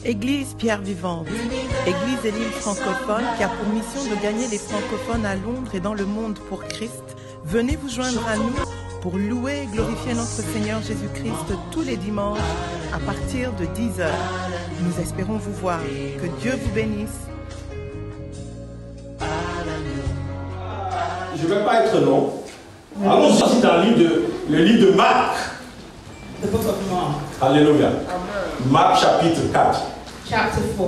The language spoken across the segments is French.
Église Pierre Vivante, Église de l'île francophone qui a pour mission de gagner les francophones à Londres et dans le monde pour Christ. Venez vous joindre à nous pour louer et glorifier notre Seigneur Jésus-Christ tous les dimanches à partir de 10h. Nous espérons vous voir. Que Dieu vous bénisse. Je ne vais pas être long. Allons-y dans le livre de Marc. The book of Mark. Alléluia. Marc chapitre 4. Chapter 4.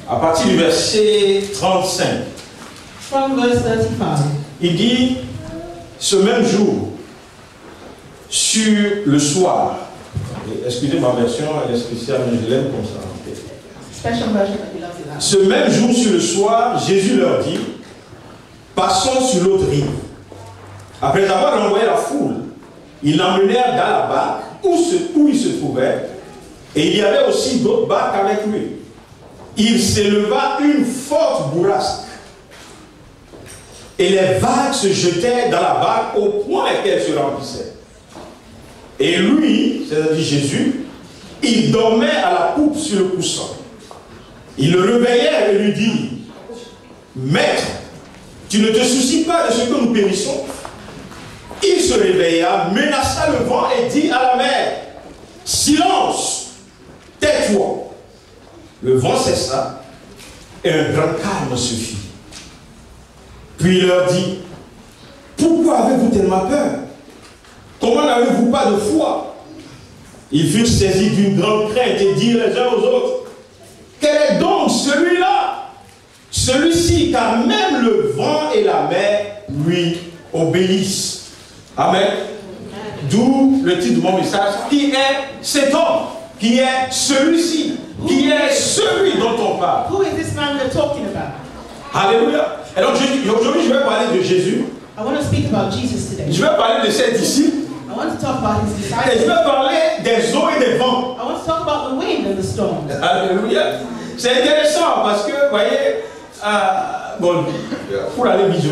À partir du verset 35. From verse 35. Il dit, ce même jour, sur le soir, excusez ma version, elle est spéciale, mais je l'aime comme ça. Special version that he loves it out. Ce même jour, sur le soir, Jésus leur dit, passons sur l'autre rive. Après avoir renvoyé la foule, ils l'emmenèrent dans la barque où il se trouvait, et il y avait aussi d'autres barques avec lui. Il s'éleva une forte bourrasque, et les vagues se jetaient dans la barque au point qu'elle se remplissait. Et lui, c'est-à-dire Jésus, il dormait à la poupe sur le coussin. Il le réveillait et lui dit, Maître, tu ne te soucies pas de ce que nous périssons? Il se réveilla, menaça le vent et dit à la mer, silence, tais-toi. Le vent cessa et un grand calme se fit. Puis il leur dit, pourquoi avez-vous tellement peur? Comment n'avez-vous pas de foi? Ils furent saisis d'une grande crainte et dirent les uns aux autres, quel est donc celui-là? Celui-ci, car même le vent et la mer lui obéissent. Amen. D'où le titre de mon message, qui est cet homme? Qui est celui-ci? Qui est celui dont on parle? Who is this man we're talking about? Alléluia. Et donc aujourd'hui je vais parler de Jésus. I want to speak about Jesus today. Je vais parler de ses disciples. I want to talk about his Et disciples. je vais parler des eaux et des vents. I want to talk about the wind and the storm. Alléluia. C'est intéressant parce que, vous voyez, bon, pour aller vite, je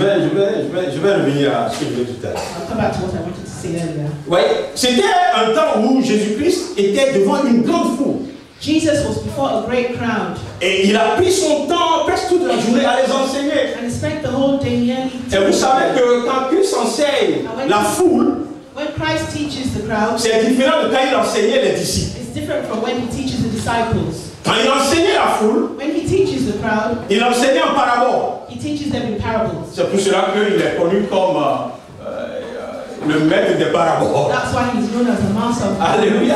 vais revenir à ce que je disais tout à l'heure. I'll come back to what I wanted to say earlier. Vous voyez, c'était un temps où Jésus-Christ était devant une grande foule. Jesus was before a great crowd. Et il a pris son temps, presque toute la journée, à les enseigner. And he spent the whole day nearly Et vous savez que quand Christ enseigne la foule, when Christ teaches the crowd, c'est différent de quand il enseignait les disciples. it's different from when he teaches the disciples. Quand il enseignait la foule, When he teaches the crowd, il enseignait en parabole. he teaches them in parables. C'est pour cela qu'il est connu comme le maître des paraboles. That's why he's known as the master of parables. Alléluia.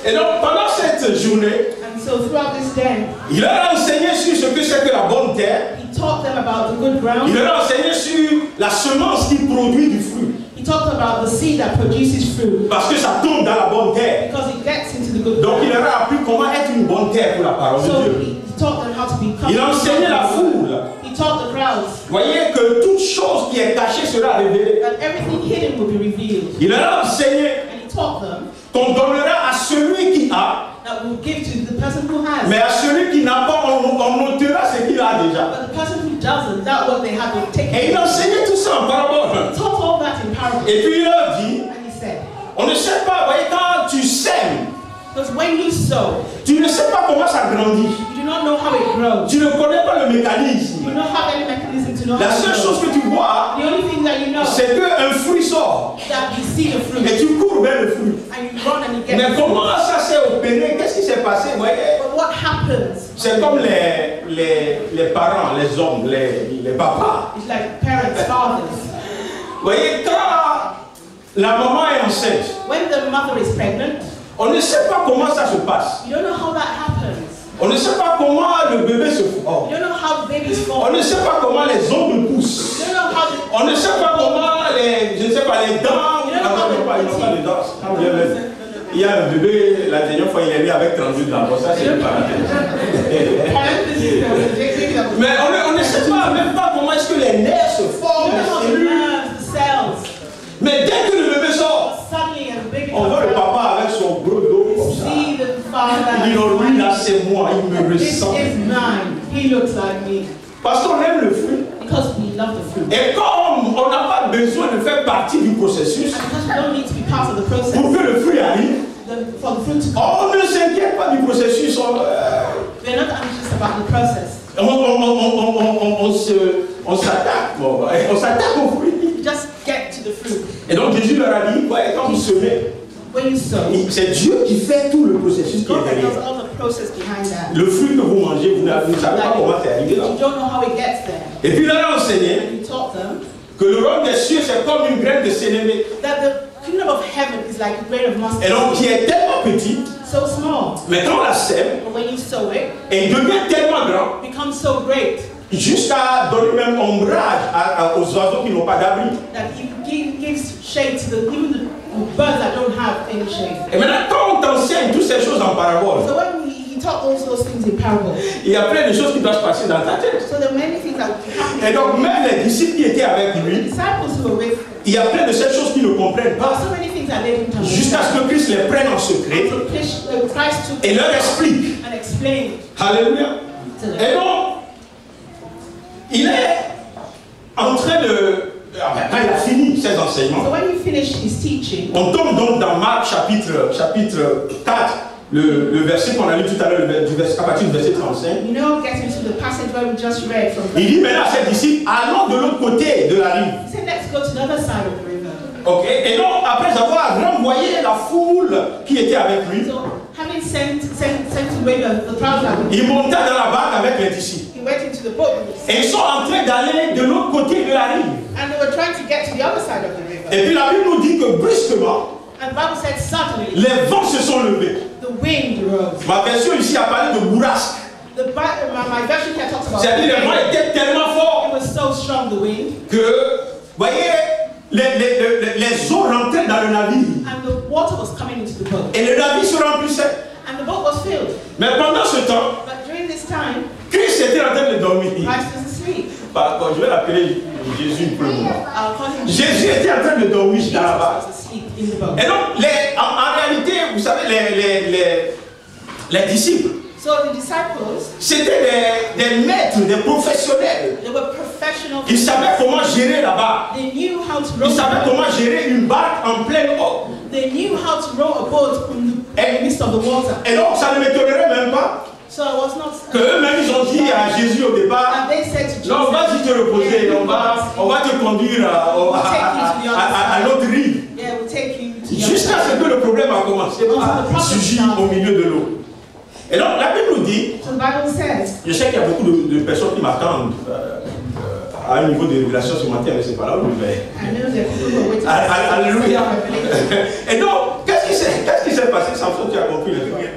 Et donc pendant cette journée, And so throughout this day, il leur a enseigné sur ce que c'est que la bonne terre. he taught them about the good ground. Il leur a enseigné sur la semence qui produit du fruit. He talked about the seed that produces fruit Parce que ça tombe dans la bonne terre. because it gets into the good Donc il ground. leur a appris comment être une bonne terre pour la parole de So Dieu. he taught them how to become. Il a enseigné la foule. He taught the crowds Voyez que toute chose qui est cachée sera révélée. that everything hidden will be revealed. Il leur a enseigné And he taught them qu'on donnera à celui qui a, that we'll give to the person who has. mais à celui qui n'a pas, on notera ce qu'il a déjà. But the person who doesn't, that what they have, will take Et il it. a enseigné tout ça en parabole. He taught all that in parables. Et puis il leur dit, And he said, on ne sait pas, voyez, quand tu sèmes, because when you sow, tu ne sais pas comment ça grandit. you do not know how it grows. Tu ne connais pas le mécanisme. You don't have any mechanism to know La how seule it chose grows. que tu vois, The only thing that you know is c'est qu'un fruit sort. that you see the fruit Et tu cours vers le fruit. and you run and you get Mais the fruit. comment ça s'est opéré? Qu'est-ce qui s'est passé? Voyez, But what happens? c'est comme les parents, les hommes, les papas. It's like parents, fathers. Vous voyez, quand la maman est enceinte, When the mother is pregnant, on ne sait pas comment ça se passe. you don't know how that happens. On ne sait pas comment le bébé se forme. You don't know how the babies On form. ne sait pas comment les ongles poussent. You don't know how the On ne sait pas comment les, je ne sais pas, les dents. You don't know how Ah, non, pas, ils n'ont pas de dents. Quand vous avez- Il y a un bébé, la dernière fois il est né avec 38 dents. Bon, ça c'est une parenthèse. Mais on ne sait pas, même pas comment est-ce que les nerfs se forment, You don't know how les the cellules. nerves, the cells. Mais dès que le bébé sort, Suddenly, as the baby on voit le comes out, papa avec son gros dos comme you ça. see the Il father. dit non, lui là c'est moi, il me This ressent. is mine. He looks like me. Parce qu'on aime le fruit. Because we love the fruit. Et comme besoin de faire partie du processus And because we don't need to be part of the process, pour que le fruit arrive, for the fruit to come, on ne s'inquiète pas du processus. we're not anxious about the process. On s'attaque, on s'attaque au fruit. You just get to the fruit. Et donc Jésus leur a dit, ouais, quand vous semez, When you sow, c'est Dieu qui fait tout le processus qui est God knows derrière. all the process behind that. Le fruit que vous mangez, vous ne savez pas comment c'est arrivé là. You don't know how it gets there. Et puis il leur a enseigné And you taught them que le royaume des cieux c'est comme une graine de sénévé. that the kingdom of heaven is like a grain of mustard Et donc qui est tellement petit, so small. mais quand on la sème, But when you sow it, elle devient tellement grand, it becomes so great jusqu'à donner même ombrage aux oiseaux qui n'ont pas d'abri. that it gives shade to even the birds that don't have any shade. Et maintenant, quand on t'enseigne toutes ces choses en parabole, So when he taught all those things in parables, il y a plein de choses qui doivent se passer dans ta tête. so there were many things that would happen. Et donc, même les disciples qui étaient avec The lui, disciples who were with, il y a plein de ces choses qu'ils ne comprennent there were pas, so many things that they didn't jusqu'à ce understand. que Christ les prenne en secret So Christ took et leur explique. and explained Alléluia. to them. Et donc, il est en train de... Quand il a fini ses enseignements, So when he finished his teaching, on tombe donc dans Marc chapitre 4, le verset qu'on a lu tout à l'heure, à partir du verset 35. you know, getting to the passage where we just read from. Il dit maintenant à ses disciples, allons de l'autre côté de la rive. He said, let's go to the other side of the river. Ok. Et donc, après avoir renvoyé la foule qui était avec lui, So having sent away the crowd, il monta dans la barque avec les disciples. he went into the boat with us. Et ils sont en train d'aller de l'autre côté de la rive. And they were trying to get to the other side of the river. Et puis la Bible nous dit que brusquement, And the Bible said suddenly les vents se sont levés. the wind rose. Ma version ici a parlé de bourrasque. My version here talks about C'est-à-dire the les vents wind. étaient tellement forts It was so strong, the wind, que, voyez, les eaux rentraient dans le navire. and the water was coming into the boat. Et le navire se remplissait. And the boat was filled. Mais pendant ce temps, But during this time, Christ était en train de dormir. Christ was asleep. Bon, je vais l'appeler Jésus pour le moment. I'll call him Jésus était en train de dormir Jesus dans la barque. was asleep in the boat. Et donc, en réalité, vous savez, les disciples, So the disciples, c'était des maîtres, des professionnels. they were professional. Ils savaient comment gérer la barque. They knew how to Ils row. savaient comment gérer une barque en pleine eau. They knew how to row a boat in the midst of the water. Et donc, ça ne m'étonnerait même pas So it was not. qu'eux-mêmes, ils ont dit à Jésus au départ, And they said to Jesus, non, vas-y te reposer, on va te conduire à l'autre rive. yeah, we'll take you to the other Jusqu'à side. ce que le problème a commencé à surgir au milieu de l'eau. Et donc, la Bible nous dit, So the Bible says, je sais qu'il y a beaucoup de personnes qui m'attendent à un niveau de révélation ce matin, mais c'est pas là où je vais. I know that people were waiting Alléluia. for revelation. Et donc, qu'est-ce qui s'est passé? Samson, tu as compris le truc.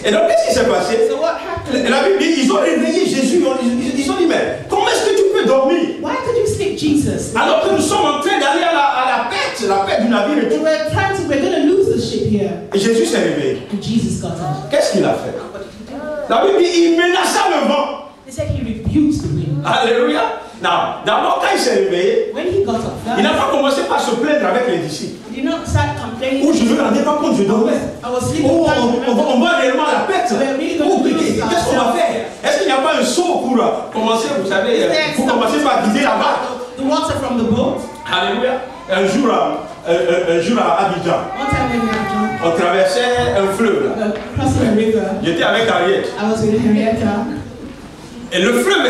Et donc, qu'est-ce qui s'est passé? So what happened? La Bible dit, ils ont réveillé Jésus, ils ont dit, mais comment est-ce que tu peux dormir? Why could you sleep, Jesus? Alors que nous sommes en train d'aller à la pête du navire. Et They tout. we're going to lose the ship here. Et Jésus s'est réveillé. And Jesus got up. Qu'est-ce qu'il a fait? What did he do? La Bible dit, il menaça le vent. They said he rebuked the wind. Alléluia. Non, d'abord, quand il s'est réveillé, When he got up il n'a first, pas commencé par se plaindre avec les disciples. he did not start complaining. Oh, je ne me rendais pas compte, je dormais. I was sleeping. Oh, can't remember. on va réellement à la pête. Oh, qu'est-ce qu'on va faire? Est-ce qu'il n'y a pas un saut pour commencer, vous savez, pour commencer par guider la barque? The water from the boat. Alléluia. Un jour à Abidjan, One time when we were on traversait un fleuve. Là. crossing a river, J'étais avec Ariette. I was with Henrietta. Et le fleuve,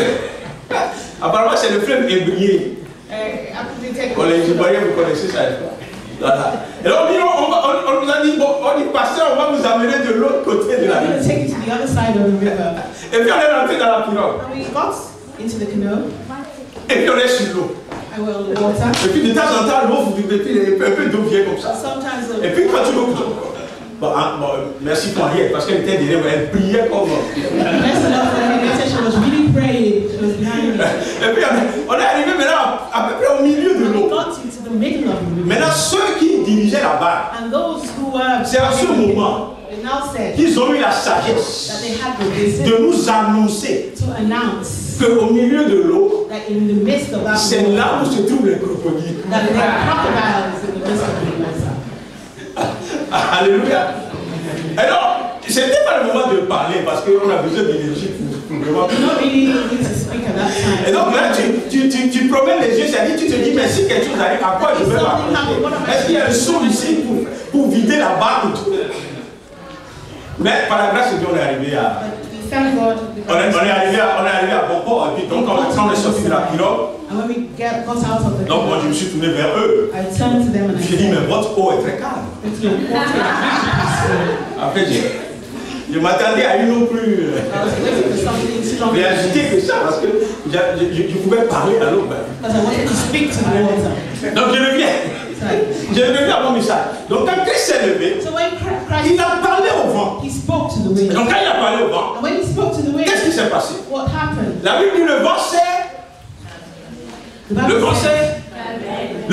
apparemment c'est le fleuve Ébrié. After they take Les Ivoiriens, vous connaissez ça. Voilà. Et donc, on nous a dit, bon, on dit, pasteur, on va vous amener de l'autre côté de la I'm going rive. to take you to the other side of the river. Et puis on est rentré dans la pirogue. And we got into the canoe. Et puis on est sur l'eau. I were on the water. Et puis de temps en temps, l'eau, un peu d'eau vient comme ça. Sometimes Et puis quand tu l'eau, merci pour Ariette, parce qu'elle était derrière, elle priait comme. Bless the Lord for Henrietta. She was really praying. She was behind me. Et puis on est arrivé maintenant à peu près au milieu de And we l'eau. got into the middle of the river. Maintenant, ceux qui dirigeaient la barque, And those who were c'est à ce moment they now said qu'ils ont eu la that sagesse they had the wisdom de nous annoncer to announce qu'au milieu de l'eau, that in the midst of that c'est water, là où se trouvent les crocodiles. that there are crocodiles in the midst of the water. Alléluia. Alors, c'était pas le moment de parler parce qu'on a besoin d'énergie pour vraiment. You don't really need to speak at that time. Et donc là, tu promènes les yeux c'est-à-dire tu te dis, mais si quelque chose arrive, à quoi je vais m'accrocher? Est-ce qu'il y a un son ici pour vider la barre ou tout? Mais par la grâce de Dieu, on est arrivé à... On est arrivé à bon port, et puis donc quand on est sorti de la pirogue, donc moi je me suis tourné vers eux. J'ai dit, mais votre eau est très calme. Après, je m'attendais à une eau plus agitée que ça, parce que je pouvais parler à l'eau. Donc je reviens. Je reviens à mon message. Donc quand Christ s'est levé, il a parlé au vent. Donc quand il a parlé au vent, qu'est-ce qui s'est passé? La Bible dit le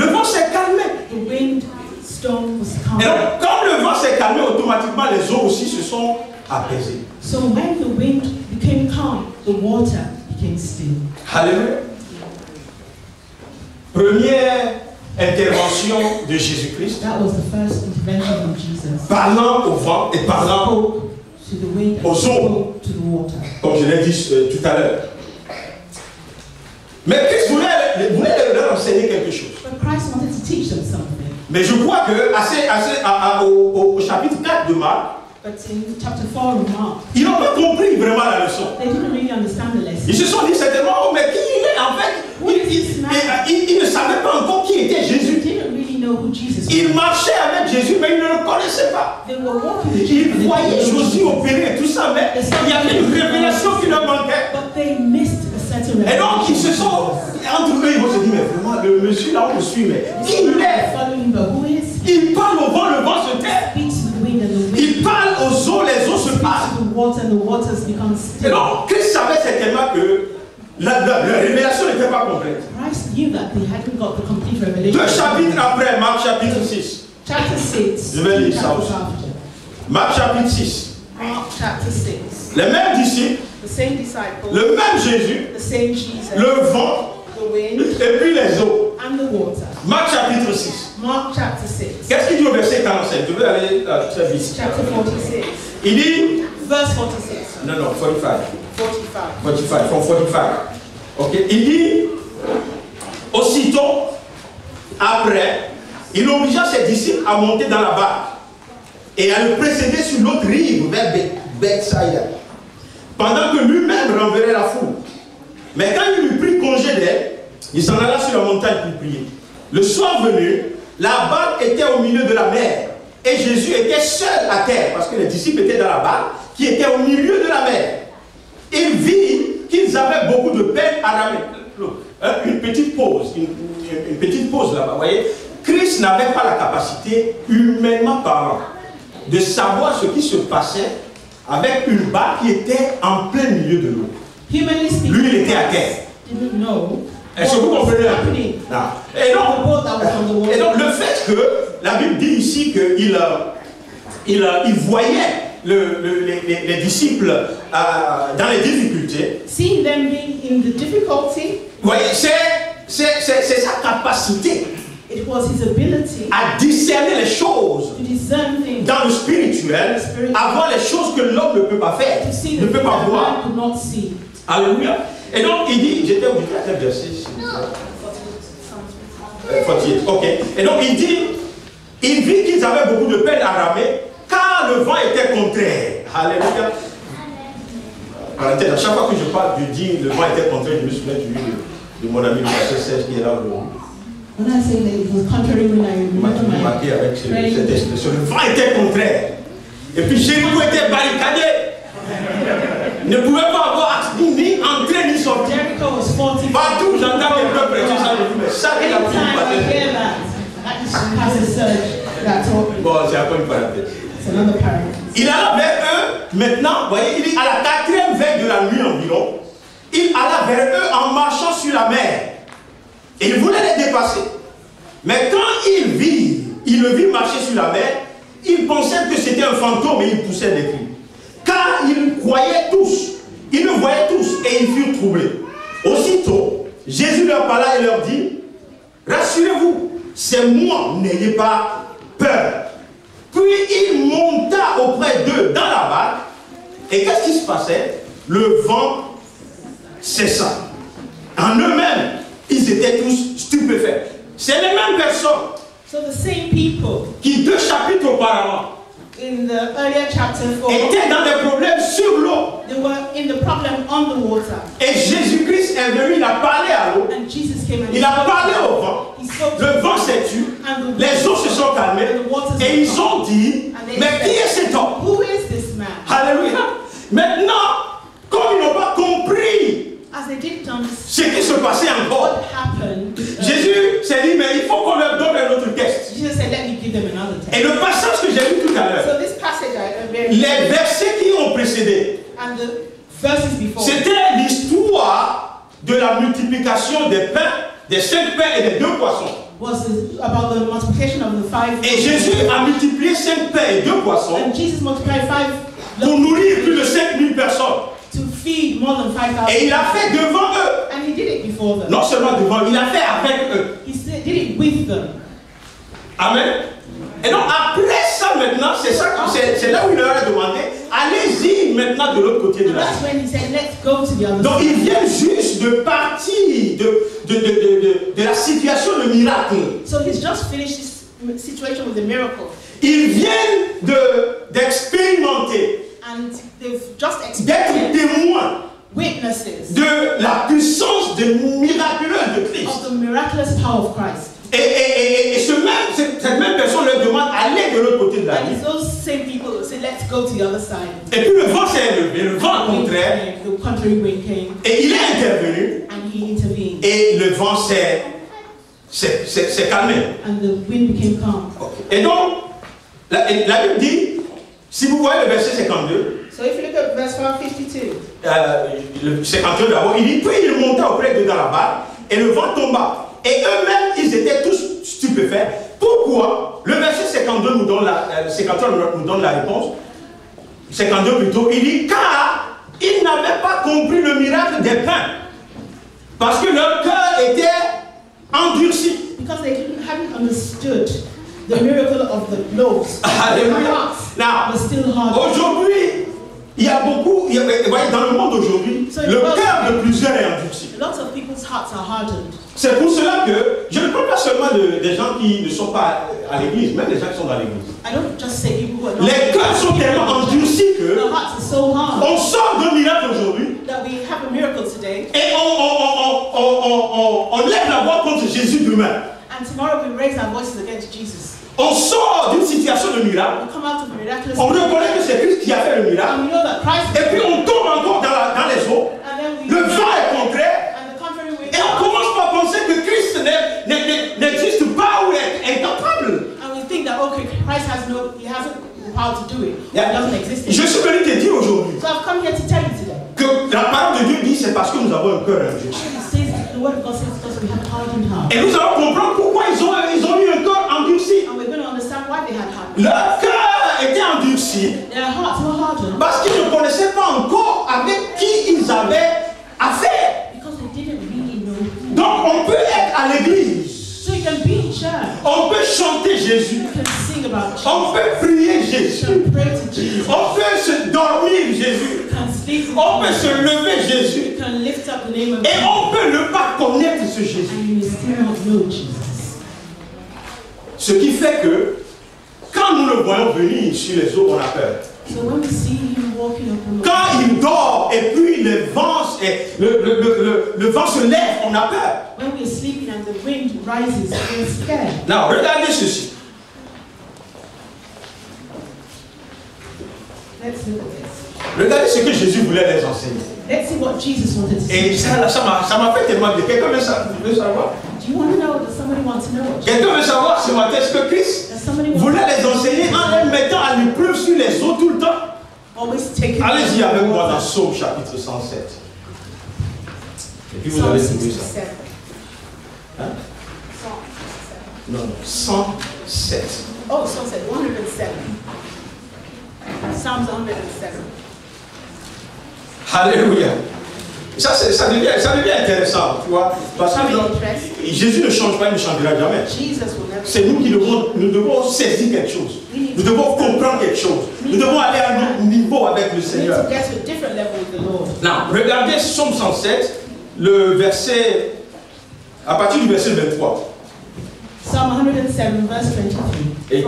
vent s'est calmé. Et donc quand le vent s'est calmé, automatiquement les eaux aussi se sont apaisées. So when the wind became calm, the water became still. Alléluia. Première intervention de Jésus-Christ. That was the first intervention of Jesus. Parlant au vent et parlant to the wind aux eaux, to the water. Comme je l'ai dit tout à l'heure. Mais Christ voulait leur enseigner quelque chose. But Christ wanted to teach them something. Mais je crois que au chapitre 4 de Marc, But in chapter 4 of Mark, ils n'ont pas compris vraiment la leçon. they didn't really understand the lesson. Ils se sont dit certainement, oh, mais qui il est en fait? Ils ne savaient pas encore qui était Jésus. They didn't really know who Jesus was. Ils marchaient avec Jésus, mais ils ne le connaissaient pas. They were walking with Jesus. Ils voyaient Jésus opérer tout ça, mais il y avait une révélation qui leur manquait. But they missed a certain revelation. Et donc ils se sont, entre eux, ils vont se dire, mais vraiment, le monsieur là, on le suit, mais qui il est? Following, but who is? Il parle au vent, le vent se tait. Speaks to the wind and the wind. Il parle aux eaux, les eaux se parlent. To the water and the waters become still. Et donc, Christ savait certainement que la révélation n'était pas complète. Christ knew that they hadn't got the complete revelation. 2 chapitres après, Marc chapitre 6. Chapter 6. Je vais lire ça aussi. Marc chapitre 6. Mark chapter 6. Les mêmes disciples, The same disciples, le même Jésus, the same Jesus, le vent, the wind, et puis les eaux. and the water. Marc chapitre 6. Mark chapter 6. Qu'est-ce qu'il dit au verset 45? Je vais aller très vite. Chapter 46. Il dit, Verse 46. non, 45. 45. 45, from 45. Ok, il dit, aussitôt, après, il obligea ses disciples à monter dans la barque et à le précéder sur l'autre rive vers Bethsaïda, pendant que lui-même renverrait la foule. Mais quand il eut pris congé d'elle, il s'en alla sur la montagne pour prier. Le soir venu, la barque était au milieu de la mer et Jésus était seul à terre parce que les disciples étaient dans la barque qui était au milieu de la mer. Il vit qu'ils avaient beaucoup de peine à ramer. Une petite pause, une petite pause là-bas, vous voyez. Christ n'avait pas la capacité, humainement parlant, de savoir ce qui se passait avec une barque qui était en plein milieu de l'eau. Lui, il était à terre. Est-ce que vous comprenez? Et donc, le fait que la Bible dit ici qu'il voyait les disciples dans les difficultés. Seeing them being in the difficulty, vous voyez, c'est sa capacité. It was his ability à discerner les choses to discern things dans le spirituel, à voir les choses que l'homme ne peut pas faire, ne peut pas voir. Alléluia. Et donc il dit, j'étais obligé à quel verset? 48. Ok. Et donc il dit, il vit qu'ils avaient beaucoup de peine à ramer, car le vent était contraire. Alléluia. Parenthèse, à chaque fois que je parle, je dis le vent était contraire, je me souviens de mon ami le pasteur Serge qui est là aujourd'hui. When I say that it was contrary, when I remember my cette expression, le vent était contraire. Et puis Jéricho était barricadé. Il ne pouvait pas avoir ni entrer ni sortir. Partout j'entends quelqu'un prêcher ça, je dis, mais ça qui a pu passer. Bon, c'est encore une parenthèse. Il alla vers eux, maintenant, vous voyez, il est à la 4e veille de la nuit environ. Il alla vers eux en marchant sur la mer. Et il voulait les dépasser. Mais quand il le vit marcher sur la mer, il pensait que c'était un fantôme et il poussait des cris. Car ils croyaient tous, ils le voyaient tous et ils furent troublés. Aussitôt, Jésus leur parla et leur dit, rassurez-vous, c'est moi, n'ayez pas peur. Puis il monta auprès d'eux dans la barque. Et qu'est-ce qui se passait? Le vent cessa. En eux-mêmes, ils étaient tous stupéfaits. C'est les mêmes personnes So the same people qui 2 chapitres auparavant in the earlier chapter 4, étaient dans des problèmes sur l'eau. they were in the problem on the water. Et Jésus-Christ est venu, il a parlé à l'eau, And Jesus came and il a parlé au vent. he spoke to Le vent s'est tu, and the les eaux se sont calmées et ils ont dit, mais qui est cet homme? Who is this man? Alléluia. Maintenant, comme ils n'ont pas compris As they didn't understand ce qui se passait encore, what happened, Jésus s'est dit, mais il faut qu'on leur donne un autre texte. Jesus said, let me give them another Et text. le passage que j'ai lu tout à l'heure, So this passage I read, les versets qui ont précédé, and the verses before, c'était l'histoire de la multiplication des pains, des 5 pains et des 2 poissons. was about the multiplication of the 5. Et Jésus a multiplié 5 pains et 2 poissons And Jesus multiplied 5 pour nourrir plus de 5000 personnes. to feed more than 5,000. Et il a fait devant eux. And he did it before them. Non seulement devant, il a fait avec eux. He did it with them. Amen. Et donc après ça maintenant, c'est là où il leur a demandé, allez-y maintenant de l'autre côté de And la that's mer. when he said, let's go to the other Donc side. ils viennent juste de partir de la situation de miracle. So he's just finished this situation with the miracle. Ils viennent d'expérimenter, And they've just d'être experienced témoins witnesses de la puissance miraculeuse de Christ. of the miraculous power of Christ. Et cette même personne leur demande allez de l'autre côté de la And mer. it's those same people who say, let's go to the other side. Et puis le vent s'est élevé, le vent Wind contraire, came, the contrary wind came, et il est intervenu, and he intervened. et le vent s'est calmé. And the wind became calm. Et donc, la Bible dit, si vous voyez le verset 52, So if you look at verse 52, le 52 d'abord, il dit, puis il monta auprès d'eux dans la barque, et le vent tomba. Et eux-mêmes, ils étaient tous stupéfaits. Pourquoi? Le verset 52 nous donne 53 nous donne la réponse. 52 plutôt, il dit, car ils n'avaient pas compris le miracle des pains. Parce que leur cœur était endurci. because they hadn't understood the miracle of the loaves. Their hearts Now, were still hard. aujourd'hui, il y a beaucoup, voyez, dans le monde aujourd'hui, le cœur de plusieurs est endurci. Lots of people's hearts are hardened. C'est pour cela que je ne parle pas seulement des gens qui ne sont pas à l'église, même des gens qui sont dans l'église. I don't just say people who are not. Les cœurs sont tellement endurcis que Their hearts are so hard on sort d'un miracle aujourd'hui that we have a miracle today, et on lève la voix contre Jésus demain. and tomorrow we raise our voices against Jesus. On sort d'une situation de miracle, We come out of a miraculous on reconnaît que c'est Christ qui a fait le miracle, and we know that Christ et puis on tombe encore dans les eaux, and then we le vent est contraire, and the contrary wind et on commence par penser que Christ n'existe pas ou est incapable. and we think that okay, Christ hasn't the power to do it. It doesn't exist. Je suis venu te dire aujourd'hui So I've come here to tell you today. que la parole de Dieu dit c'est parce que nous avons un cœur endurci. It says the word of God says because we have a hardened heart. Et nous allons comprendre pourquoi ils ont eu un cœur endurci. And we're going to understand why they had hardened. Leur cœur était endurci Their hearts were hardened parce qu'ils ne connaissaient pas encore avec qui ils avaient affaire. because they didn't really know who. Donc on peut être à l'église, So you can be in church. on peut chanter Jésus, You can sing about Jesus. on peut prier You Jésus, can pray to Jesus. on peut se dormir Jésus, You can sleep with on peut Jesus. se lever Jésus You can lift up the name of et Jesus. on peut ne pas connaître ce Jésus. And you may still not know Jesus. Ce qui fait que quand nous le voyons venir sur les eaux, on a peur. So when we see him walking upon the Quand il dort et puis le vent se lève, on a peur. when we're sleeping and the wind rises, we're scared. Non, regardez ceci. Let's look at this. Regardez ce que Jésus voulait les enseigner. Let's see what Jesus wanted to say. Et ça m'a fait tellement bien. Quelqu'un veut savoir? Do you want to know? Does somebody want to know? Quelqu'un veut savoir ce matin ce que Christ Does somebody want voulait les to enseigner en les mettant à l'épreuve sur les eaux tout le temps? always take it? Allez-y avec moi dans Psaume chapitre 107. Et puis vous Psalm allez trouver ça. 67. Hein? Psalm 67. Non, 107. Oh, Psalm 107. Psalms 107. Alléluia. Ça devient intéressant, tu vois. Parce que Jésus ne change pas, il ne changera jamais. Jesus will never. C'est nous qui devons saisir quelque chose. Nous devons comprendre quelque chose. Nous devons aller à un autre niveau avec le We need Seigneur. to get to a different level with the Lord. Non, regardez Psaume 107, le verset À partir du verset 23. Psalm 107, verse 23. Et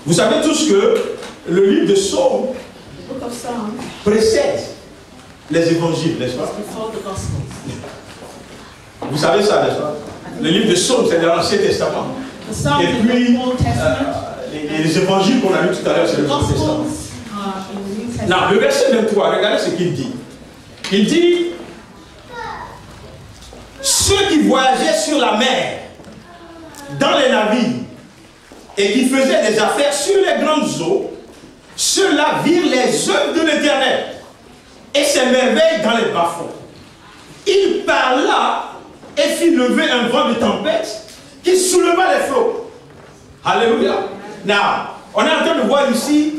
vous savez tous que le livre de Psaume Book of Psalms précède les évangiles, n'est-ce pas? before the Gospels. Vous savez ça, n'est-ce pas? Le livre de Psaume, c'est dans l'Ancien Testament. The Psalms Et in puis, the Old Testament. les évangiles qu'on a lus tout à l'heure, c'est The le Nouveau Testament. Gospels are in the New Testament. Non, le verset 23, regardez ce qu'il dit. Il dit, ceux qui voyageaient sur la mer, dans les navires, et qui faisaient des affaires sur les grandes eaux, ceux-là virent les œuvres de l'Éternel et ses merveilles dans les bas-fonds. Il parla et fit lever un vent de tempête qui souleva les flots. Alléluia. Now, on est en train de voir ici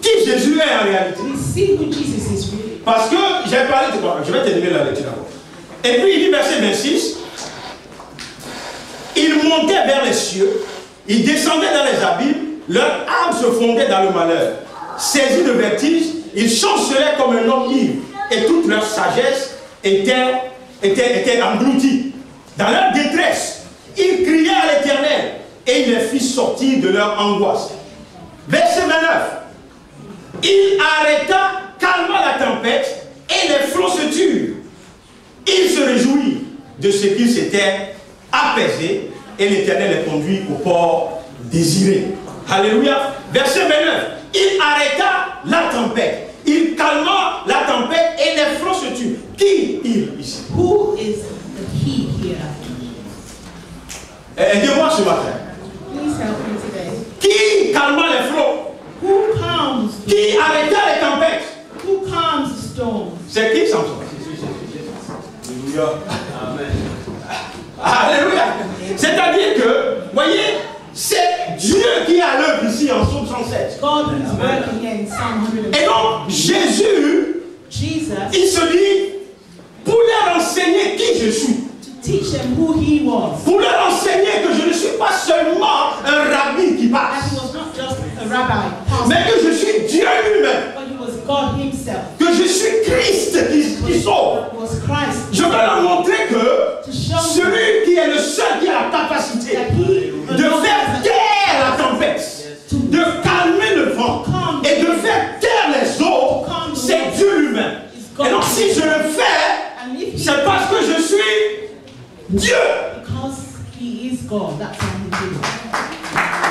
qui Jésus est en réalité. We see who Jesus is really. Parce que j'ai parlé de quoi? Je vais terminer la lecture d'abord. Et puis il dit verset 26, ils montaient vers les cieux, ils descendaient dans les abîmes, leur âme se fondait dans le malheur. Saisis de vertige, ils chancelaient comme un homme ivre, et toute leur sagesse était engloutie. Dans leur détresse, ils criaient à l'Éternel, et il les fit sortir de leur angoisse. Verset 29, il arrêta, calma la tempête, et les flots se turent. Il se réjouit de ce qu'il s'était apaisé, et l'Éternel les conduit au port désiré. Alléluia. Verset 29. Il arrêta la tempête. Il calma la tempête et les flots se tuent. Qui il ici? Who is the he here? Aidez-moi ce matin. Please help me today. Qui calma les flots? Who calms? Qui arrêta les tempêtes? Who calms the storm? C'est qui, Samson? Alléluia. Amen. Alléluia. C'est-à-dire que, voyez, c'est Dieu qui est à l'œuvre ici en Psaume 107. God is working here in Psalm 107. Et donc, Jésus, il se dit, pour leur enseigner qui je suis, to teach them who he was. pour leur enseigner que je ne suis pas seulement un rabbi qui And passe, he was not just a rabbi, mais que je suis Dieu lui-même, but he was God himself. que je suis Christ qui sauve. It was Christ. Je vais leur montrer que celui qui est le seul qui a la capacité de faire taire la tempête, de calmer le vent et de faire taire les eaux, c'est Dieu lui-même. Et donc si je le fais, c'est parce que je suis Dieu. Because he is God. That's how he did it.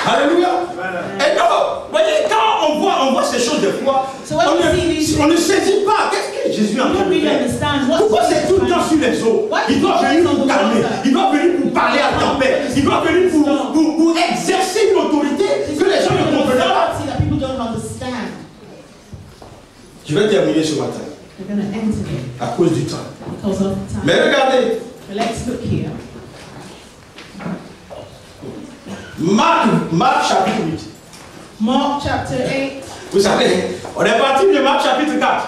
Alléluia. Et donc, voyez, quand on voit ces choses des fois, on ne saisit pas. Qu'est-ce que Jésus a fait? Pourquoi c'est tout le temps sur les eaux? Il doit venir pour calmer. Il doit venir pour parler à la tempête. Il doit venir pour exercer une autorité que les gens ne comprennent pas. Je vais terminer ce matin à cause du temps. Mais regardez. Let's look here. Marc chapitre 8. Mark chapter 8. Vous savez, on est parti de Marc chapitre 4.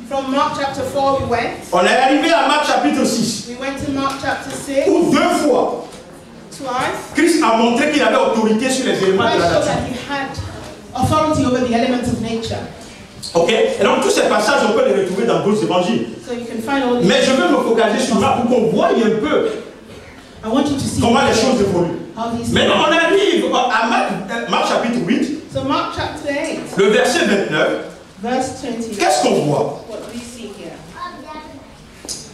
From Mark chapter 4 we went. On est arrivé à Marc chapitre 6. We went to Mark chapter 6. Où 2 fois, Twice. Christ a montré qu'il avait autorité sur les éléments de la Christ showed nature. that he had authority over the elements of nature. Ok? Et donc tous ces passages, on peut les retrouver dans d'autres évangiles. So you can find all these. Mais je veux me focaliser sur Marc pour qu'on voie un peu I want you to see comment les choses évoluent. how these Maintenant, on arrive à Marc chapitre 8, So Mark chapter 8, le verset 29. verse 20. Qu'est-ce qu'on voit? What do we see here?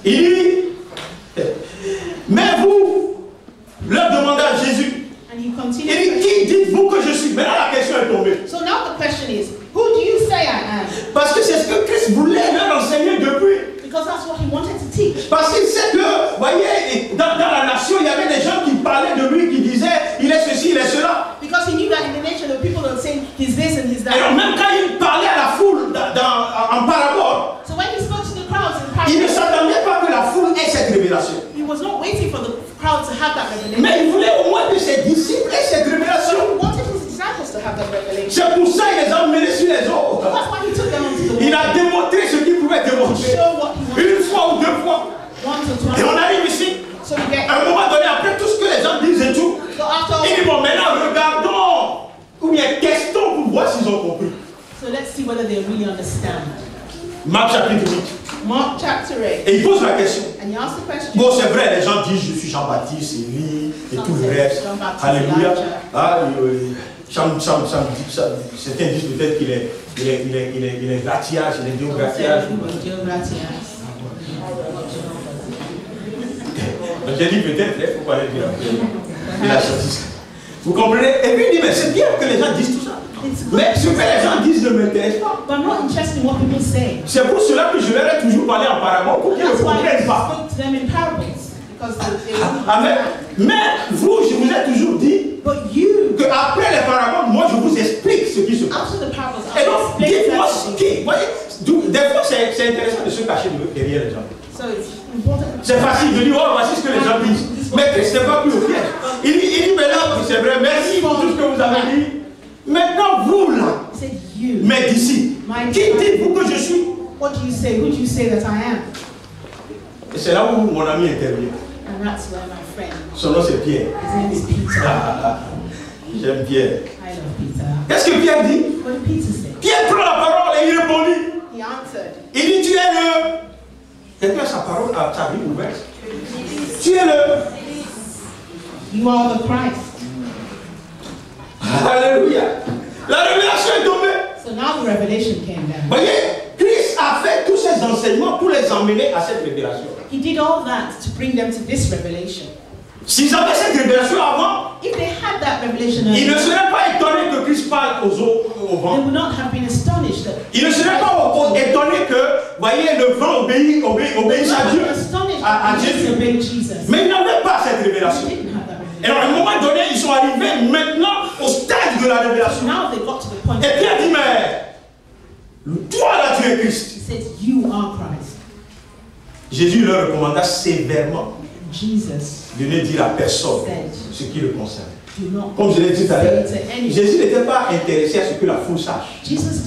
Il dit, mais vous, leur demanda à Jésus, And he il continued. dit, qui dites-vous que je suis? Maintenant la question est tombée. So now the question is, who do you say I am? Parce que c'est ce que Christ voulait leur enseigner depuis. Because that's what he wanted to teach. Parce qu'il sait que, voyez, dans la nation, il y avait des gens qui parlaient de lui, qui disaient, il est ceci, il est cela. Because he knew that in the nation the people were saying he's this and he's Et donc, that. même quand il parlait à la foule en parabole, So when he spoke to the crowds in il ne parables, s'attendait pas que la foule ait cette révélation. he was not waiting for the crowd to have that revelation. Mais il voulait au moins que ses disciples aient cette He révélation. wanted his disciples to have that revelation. C'est pour ça qu'il les a menés sur les eaux. So that's why he took them onto the Il water a démontré ce qu'il pouvait to démontrer. show what he wanted. Une fois ou 2 fois. Once or Et on twice. arrive ici. So we get. À un moment donné, après tout ce que les gens disent et tout, So after. il dit bon, maintenant regardons. Ou bien testons pour voir s'ils ont compris. So let's see whether they really understand. Marc chapitre 8. Mark chapter 8. Et il pose la question. And you ask the question. Bon, c'est vrai, les gens disent je suis Jean-Baptiste, Élie et tout le reste. Alléluia. Ah, certains disent peut-être qu'il est Gratias, il est Dieu Gratias. J'ai dit peut-être, il faut pas le dire. Il a sorti ça. Vous comprenez? Et puis il dit, mais c'est bien que les gens disent tout ça. Mais ce que les gens disent ne m'intéresse pas. But I'm not interested in what people say. C'est pour cela que je leur ai toujours parlé en parabole pour qu'ils ne comprennent pas. Amen. Mais vous, je vous ai toujours dit qu'après les paraboles, moi je vous explique ce qui se passe. Et donc, dites-moi ce qui. Voyez, des fois c'est intéressant de se cacher derrière les gens. C'est facile de dire, oh, voici ce que les gens disent. Mais Christ n'est pas plus au piège. Il dit, maintenant, c'est vrai, merci pour tout ce que vous avez dit. Maintenant, vous là, mais d'ici, qui dites-vous que je suis? What do you say? Who do you say that I am? Et c'est là où mon ami intervient. And that's where my friend. Son nom c'est Pierre. His name is Peter. J'aime Pierre. I love Peter. Qu'est-ce que Pierre dit? What did Peter say? Pierre prend la parole et il répondit. He answered. Il dit, tu es le... Quelqu'un a sa parole à sa vie ouverte. Tu es le... You are the Christ. Alléluia. La révélation est tombée. So now the revelation came down. Voyez, Christ a fait tous ces enseignements pour les emmener à cette révélation. He did all that to bring them to this revelation. S'ils avaient cette révélation avant, If they had that revelation ils earlier, ne seraient pas étonnés que Christ parle aux eaux, au they vent. would not have been astonished that Ils ne seraient pas étonnés que, voyez, le vent obéisse à Dieu, à Jésus. Mais ils n'avaient pas cette révélation. Et à un moment donné, ils sont arrivés maintenant au stade de la révélation. Et Pierre dit, mais toi là, tu es Christ. He said, you are Christ. Jésus leur recommanda sévèrement Jesus de ne dire à personne ce qui le concerne. do not Comme je l'ai dit tout à l'heure, say to anyone. Jésus n'était pas intéressé à ce que la foule sache. Jesus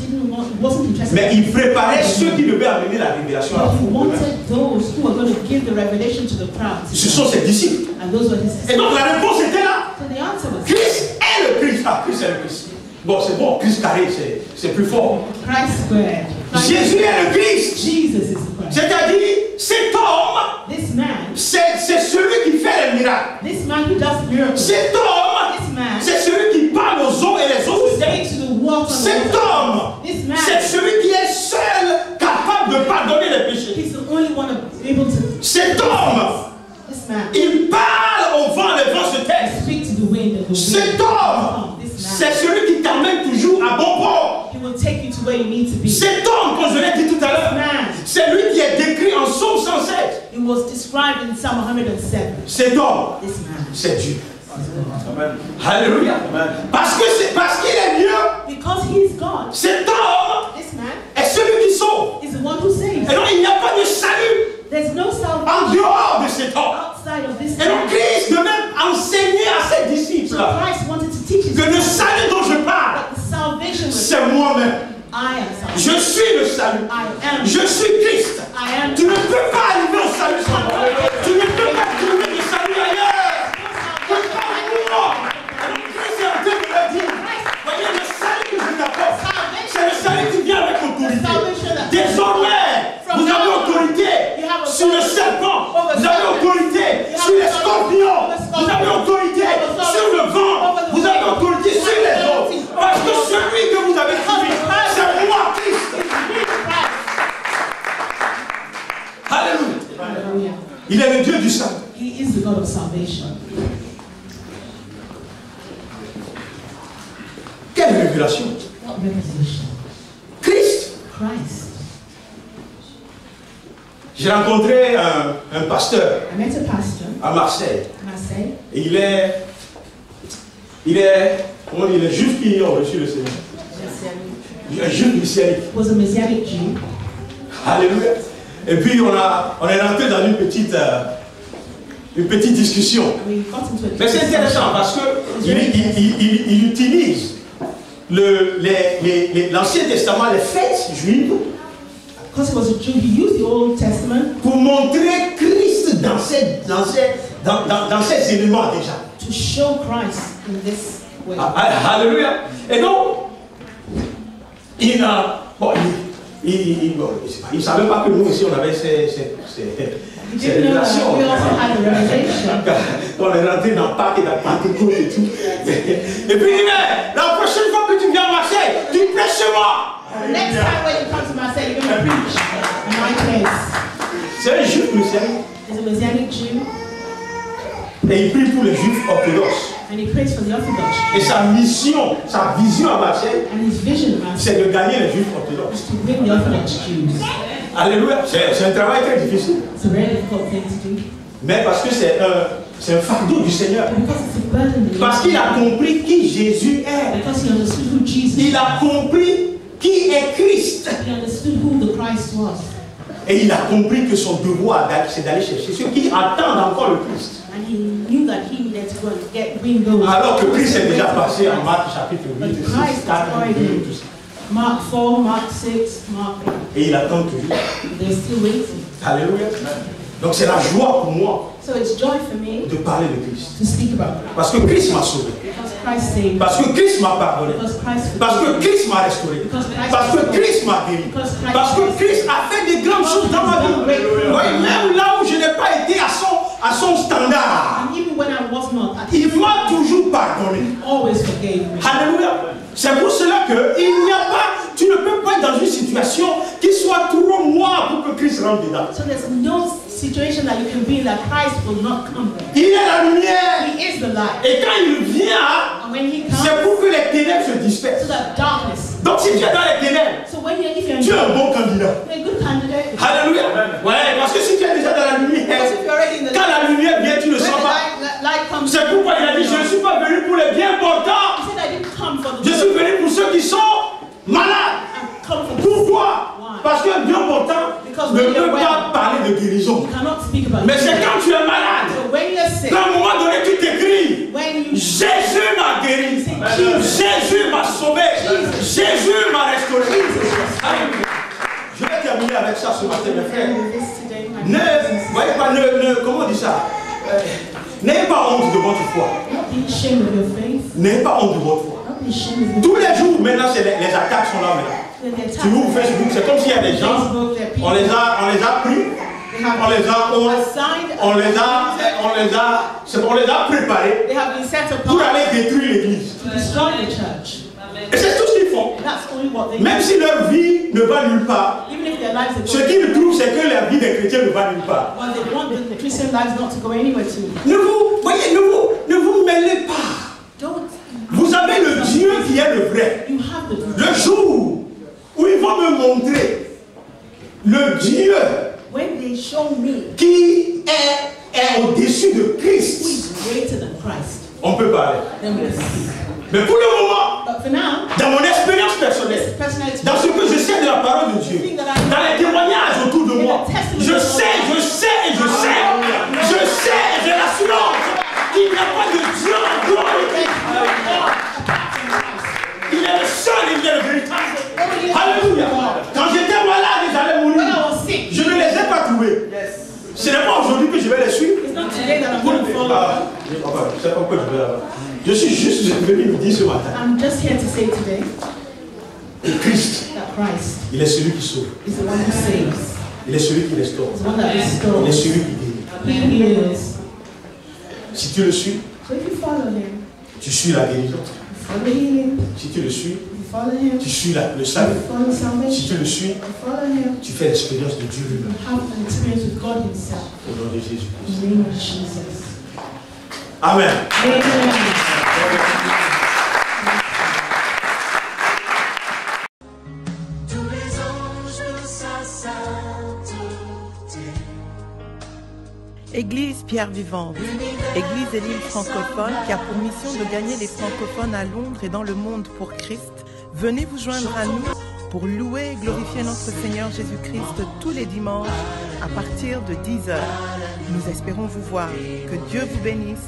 wasn't interested. Mais il préparait ceux qui devaient amener la révélation à la But he foule. wanted those who were going to give the revelation to the crowd. Ce sont ses disciples. And those were his Et donc la réponse était là. So the answer was Christ est le Christ. Ah, Christ est le Christ. Bon, c'est bon, Christ carré, c'est plus fort. Christ squared. Jésus est le Christ. Jesus is the Christ. C'est-à-dire, cet homme, This man, c'est celui qui fait les miracles. this man who does miracles, Cet homme, this man, c'est celui qui parle aux eaux et les eaux who se taisent. speaks to the water, Cet homme, this man, c'est celui qui est seul capable de pardonner les péchés. he's the only one able to. Cet homme, This man, il parle au vent, les vents se taisent. speak to the wind and the wind. Cet homme, This man, c'est celui qui t'amène toujours à bon port. he will take you to where you need to be. Cet homme, comme je l'ai dit tout à l'heure, c'est lui qui est décrit en Psaume 107. It was described in Psalm 107. Cet homme, This man, c'est Dieu. Alléluia. Parce qu'il est Dieu. because he is God, Cet homme this man est celui qui sauve. is the one who saves. Et donc il n'y a pas de salut There's no en salvation dehors de cet homme. outside of this Et donc man. Christ devait enseigner à ses disciples So Christ wanted to teach his que le disciples salut dont je parle, that the salvation was c'est moi-même. I am salvation. Je suis le salut. I am. Je suis Christ. I am. Tu ne peux pas arriver au salut sans moi. Tu ne peux pas trouver le salut ailleurs. Que par moi. Alors Christ est en train de le dire. Voyez, le salut que je t'apporte, c'est le salut qui vient avec autorité. Désormais, vous avez autorité sur le serpent. Vous avez autorité sur les scorpions. Vous avez autorité sur le vent. Vous avez autorité sur les eaux. Parce que celui que vous avez suivi, c'est moi, Christ. Alléluia. Hallelujah. Il est le Dieu du salut. He is the God of salvation. Quelle révélation. What revelation? Christ. Christ. J'ai rencontré un pasteur I met a pastor à Marseille. in Marseille. Et il est, comment dire, les juifs qui ont reçu le Seigneur. Un juif messianique. Was a Messianic Jew. Alléluia. Et puis on est rentré dans une petite discussion. We got into a Mais c'est intéressant parce que il utilise l'Ancien Testament, les fêtes juives, Because he was a Jew, he used the Old Testament pour montrer Christ dans ces éléments déjà. to show Christ in this way. Alléluia. Et donc, il ne savait pas que nous aussi on avait ces révélations. On est rentré dans le parc et dans le Pentecôte et tout. Et puis il dit, mais la prochaine fois que tu viens à Marseille, tu prêches chez moi. Next time when you come to Marseille, you're going to preach in my place. C'est un juif messianique. He's a Messianic Jew. Et il prie pour les juifs orthodoxes. And he prays for the Orthodox. Et sa mission, sa vision à Marseille, And his vision c'est de gagner les juifs orthodoxes. is to bring the Orthodox Jews. Alléluia. C'est un travail très difficile. It's a very difficult thing to do. Mais parce que c'est un fardeau du Seigneur. Because it's a burden. Parce qu'il a compris qui Jésus est. Because he understood who Jesus Il a compris qui est Christ. He understood who the Christ was. Et il a compris que son devoir, c'est d'aller chercher ceux qui attendent encore le Christ. And he knew that he needed to go and bring those. Alors que Christ est déjà passé en Marc chapitre 8, But 6, Christ 4, is already 2, in tout ça. Mark 4, Mark 6, Mark 8. Et il attend toujours. They're still waiting. Alléluia. Donc c'est la joie pour moi So it's joy for me de parler de Christ. to speak about Christ. Parce que Christ m'a sauvé. Because Christ saved me. Parce que Christ m'a pardonné. Because Christ Parce que forgave me. Christ m'a restauré. Parce que Christ m'a guéri. Parce que Christ a fait des grandes choses dans ma vie. Oui, même là où je n'ai pas été à son standard, And even when I was not, il m'a toujours pardonné. He always forgave me. Alléluia. C'est pour cela tu ne peux pas être dans une situation qui soit trop noire pour que Christ rentre dedans. So there's no situation that you can be in that Christ will not come there. Il est la lumière. He is the light. Et quand il vient, And when he comes, c'est pour que les ténèbres se dispersent. so that darkness. Donc si tu es dans les ténèbres, So when if you're in tu es un bon candidat. you're a good candidate. Alléluia. Ouais, parce que si tu es déjà dans la lumière, Because if you're already in the quand la lumière vient, tu ne when sens the pas. light comes, C'est pourquoi il a dit, je ne suis pas venu pour les bien portants. he said I didn't come for the Je suis venu pour ceux qui sont malades. I've come for the Pourquoi? Parce qu'un bien portant ne peut pas parler de guérison. You cannot speak about Mais it. c'est quand tu es malade, So when you're sick, qu'à un moment donné, tu t'écris. when you Jésus m'a guéri. Jésus m'a sauvé. Jésus m'a restauré. Alléluia. Je vais terminer avec ça ce matin, mes frères. Voyez pas, comment on dit ça? N'ayez pas honte de votre foi. Don't be ashamed of your faith. N'ayez pas honte de votre foi. Don't be ashamed of your Tous les jours, maintenant, les attaques sont là maintenant. faith. Tu ouvres Facebook, c'est comme s'il y a des gens, on les a pris, on les a préparés They have been set pour apart aller détruire l'église. to destroy the church. Et c'est tout ce qu'ils font. That's only what they do. Même si leur vie ne va nulle part, Even if their lives are ce going, qu'ils trouvent, c'est que la vie des chrétiens ne va nulle part. well, they want the Christian lives not to go anywhere to. Ne vous mêlez pas. Don't. Vous avez le Dieu qui est le vrai. You have the Le jour où ils vont me montrer le Dieu when they show me qui est au-dessus de who Christ, is greater than Christ, on peut parler. then we can see. Mais pour le moment, But for now, dans mon expérience personnelle, personal dans ce que je sais de la parole de Dieu, dans les témoignages autour de moi, je sais, et j'ai l'assurance qu'il n'y a pas de Dieu en glorifié. Il est le seul et il est le véritable. Alléluia. Quand j'étais malade et j'allais when I mourir, was sick, je ne les ai pas trouvés. Ce n'est pas aujourd'hui que je vais les suivre. it's not today that I'm going to follow. C'est pourquoi je vais là-bas. Je suis juste venu vous dire ce matin I'm just here to say today que Christ, that Christ il est celui qui sauve. is the one who saves, Il est celui qui restaure. the one that Il est restores, celui qui guérit. he heals. Si tu le suis, So if you follow him, tu suis la guérison. you follow healing, Si tu le suis, you follow him, tu suis le you salut. follow Si salvation, tu le suis, you follow him, tu fais l'expérience de Dieu lui-même. you have an experience with God himself. Au nom de Jésus. In the name of Jesus. Amen. Amen. Église Pierre Vivante, Église et l'île francophone qui a pour mission de gagner les francophones à Londres et dans le monde pour Christ, venez vous joindre à nous pour louer et glorifier notre Seigneur Jésus-Christ tous les dimanches à partir de 10h. Nous espérons vous voir. Que Dieu vous bénisse.